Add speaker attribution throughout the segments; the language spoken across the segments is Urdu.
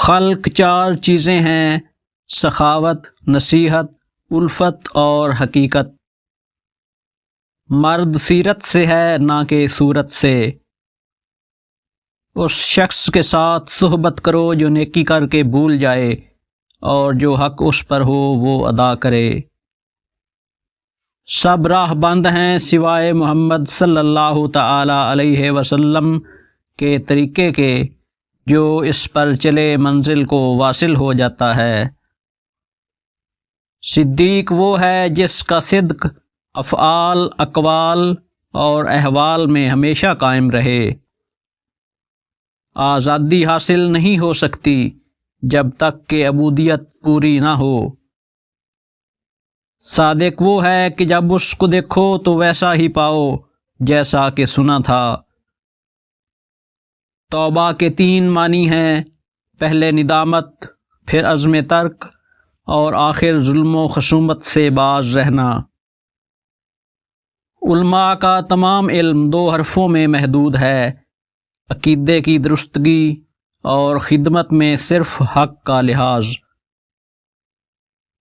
Speaker 1: خلق چار چیزیں ہیں: سخاوت، نصیحت، الفت اور حقیقت۔ مرد سیرت سے ہے نہ کہ صورت سے۔ اس شخص کے ساتھ صحبت کرو جو نیکی کر کے بھول جائے اور جو حق اس پر ہو وہ ادا کرے۔ سب راہ بند ہیں سوائے محمد صلی اللہ تعالی علیہ وسلم کے طریقے کے، جو اس پر چلے منزل کو واصل ہو جاتا ہے۔ صدیق وہ ہے جس کا صدق افعال، اقوال اور احوال میں ہمیشہ قائم رہے۔ آزادی حاصل نہیں ہو سکتی جب تک کہ عبودیت پوری نہ ہو۔ صادق وہ ہے کہ جب اس کو دیکھو تو ویسا ہی پاؤ جیسا کہ سنا تھا۔ توبہ کے 3 معنی ہیں: پہلے ندامت، پھر عزم ترک اور آخر ظلم و خصومت سے باز رہنا۔ علماء کا تمام علم 2 حرفوں میں محدود ہے: عقیدے کی درستگی اور خدمت میں صرف حق کا لحاظ۔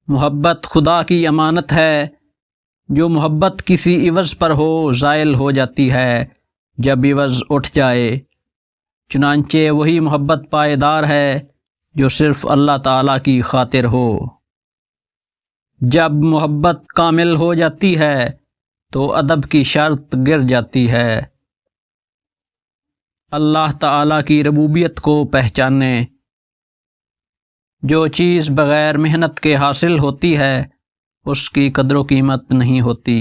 Speaker 1: محبت خدا کی امانت ہے، جو محبت کسی عوض پر ہو زائل ہو جاتی ہے جب عوض اٹھ جائے، چنانچہ وہی محبت پائیدار ہے جو صرف اللہ تعالیٰ کی خاطر ہو۔ جب محبت کامل ہو جاتی ہے تو ادب کی شرط گر جاتی ہے۔ اللہ تعالیٰ کی ربوبیت کو پہچانیں۔ جو چیز بغیر محنت کے حاصل ہوتی ہے اس کی قدر و قیمت نہیں ہوتی۔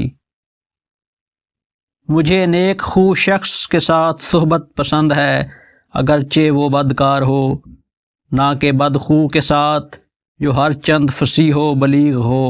Speaker 1: مجھے نیک خو شخص کے ساتھ صحبت پسند ہے اگرچہ وہ بدکار ہو، نہ کہ بدخو کے ساتھ جو ہر چند فصیح و بلیغ ہو۔